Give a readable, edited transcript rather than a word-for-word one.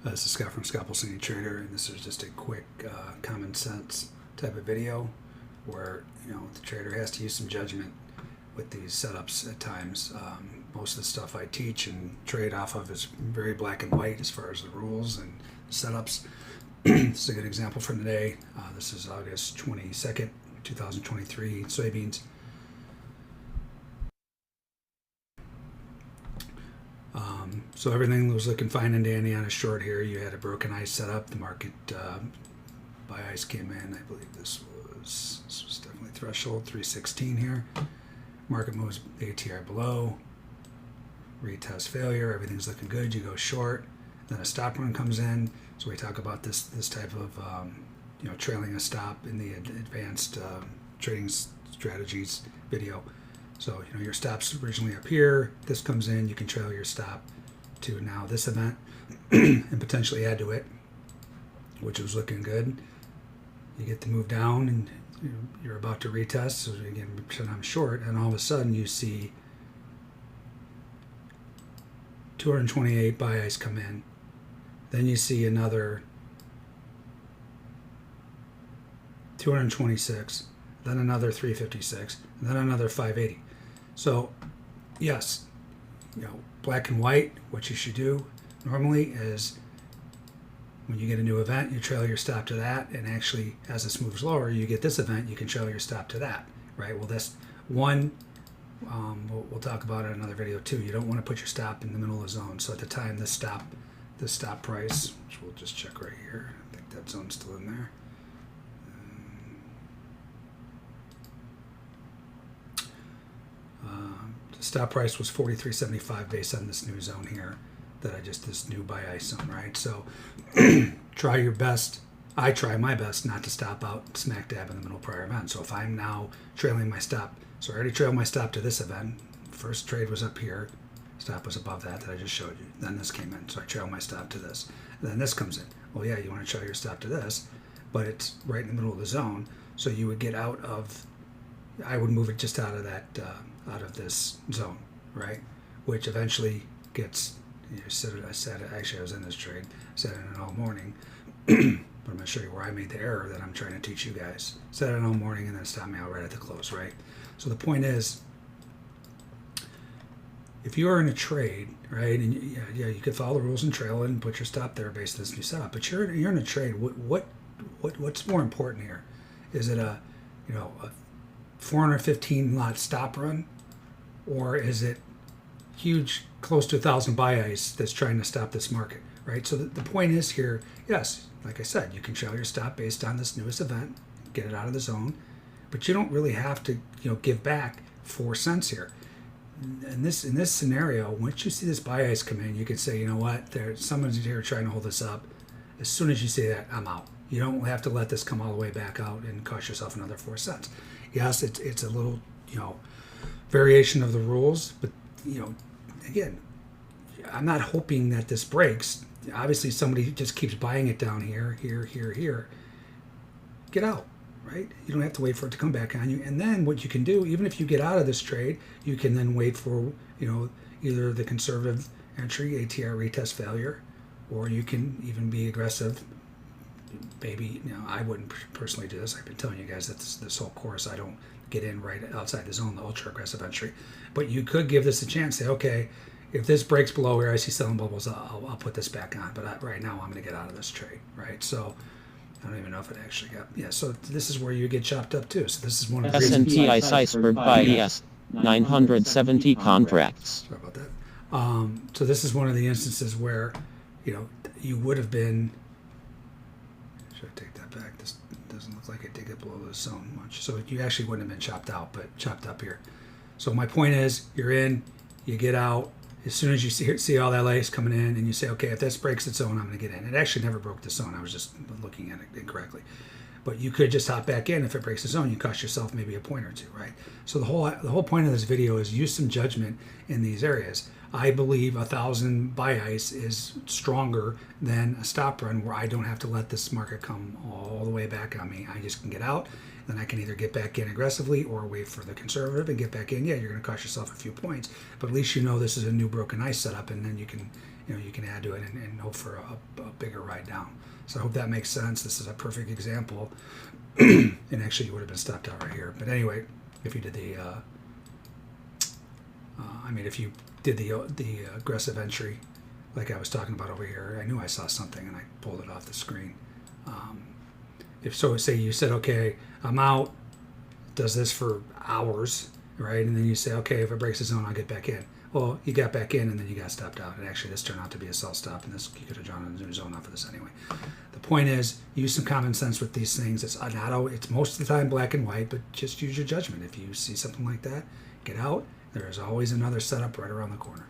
This is Scott from Scott Pulsini Trader, and this is just a quick common sense type of video where the trader has to use some judgment with these setups at times. Most of the stuff I teach and trade off of is very black and white as far as the rules and setups. This is a good example from today. This is August 22nd, 2023, soybeans. So everything was looking fine and dandy on a short here. You had a broken ice set up. The market buy ice came in. I believe this was definitely threshold 316 here. Market moves the ATR below. Retest failure. Everything's looking good. You go short. Then a stop run comes in. So we talk about this type of trailing a stop in the advanced trading strategies video. So your stop's originally up here. This comes in. You can trail your stop to now this event and potentially add to it, which was looking good. You get the move down and you're about to retest. So again, pretend I'm short, and all of a sudden you see 228 buy ice come in. Then you see another 226, then another 356, and then another 580. So yes, black and white, what you should do normally is when you get a new event, you trail your stop to that, and actually as this moves lower, you get this event, you can trail your stop to that, right? Well, this one, we'll talk about it in another video too. You don't want to put your stop in the middle of the zone. So at the time, this stop price, which we'll just check right here. I think that zone's still in there. The stop price was 43.75 based on this new zone here this new buy ice zone, right? So try your best. I try my best not to stop out smack dab in the middle of prior event. So if I'm now trailing my stop, so I already trailed my stop to this event. First trade was up here. Stop was above that I just showed you. Then this came in, so I trail my stop to this. And then this comes in. Well, yeah, you want to trail your stop to this, but it's right in the middle of the zone. So you would get out of, I would move it just out of that, out of this zone, right? Which eventually gets, actually I was in this trade, set it in all morning, but I'm going to show you where I made the error that I'm trying to teach you guys. Set it in all morning and then stop me out right at the close, right? So the point is, if you are in a trade, right, and you could follow the rules and trail it and put your stop there based on this new setup, but you're in a trade. What's more important here? Is it a 415 lot stop run, or is it huge, close to 1,000 buy ice that's trying to stop this market, right? So the point is here, yes, like I said, you can trail your stop based on this newest event, get it out of the zone, but you don't really have to give back 4 cents here. In this scenario, once you see this buy ice come in, you can say, you know what, someone's here trying to hold this up. As soon as you say that, I'm out. You don't have to let this come all the way back out and cost yourself another 4 cents. Yes, it's a little variation of the rules, but again, I'm not hoping that this breaks. Obviously, somebody just keeps buying it down here. Get out, right? You don't have to wait for it to come back on you. And then what you can do, even if you get out of this trade, you can then wait for either the conservative entry, ATR retest failure, or you can even be aggressive. Maybe I wouldn't personally do this. I've been telling you guys that this whole course I don't get in right outside the zone, the ultra aggressive entry. But you could give this a chance. Say, okay, if this breaks below here, I see selling bubbles, I'll put this back on. But right now I'm going to get out of this trade, right? So I don't even know if it actually got. Yeah. So this is where you get chopped up too. So this is one of the S&P iceberg by ES 970 contracts. Sorry about that. So this is one of the instances where you would have been. Should I take that back? This doesn't look like it did get below the zone much. So you actually wouldn't have been chopped out, but chopped up here. So my point is, you're in, you get out. As soon as you see all that lace coming in, and you say, okay, if this breaks its zone, I'm going to get in. It actually never broke the zone. I was just looking at it incorrectly. But you could just hop back in. If it breaks the zone, you cost yourself maybe a point or two, right? So the whole point of this video is use some judgment in these areas. I believe 1,000 buy ice is stronger than a stop run where I don't have to let this market come all the way back on me. I just can get out, then I can either get back in aggressively or wait for the conservative and get back in. Yeah, you're going to cost yourself a few points, but at least this is a new broken ice setup, and then you can, you can add to it and hope for a bigger ride down. So I hope that makes sense. This is a perfect example. And actually, you would have been stopped out right here. But anyway, if you did if you did the aggressive entry, like I was talking about over here, I knew I saw something and I pulled it off the screen. If so, say you said, okay, I'm out, does this for hours, right? And then you say, okay, if it breaks the zone, I'll get back in. Well, you got back in and then you got stopped out. And actually, this turned out to be a sell stop, and this you could have drawn a new zone off of this anyway. The point is, use some common sense with these things. It's most of the time black and white, but just use your judgment. If you see something like that, get out. There is always another setup right around the corner.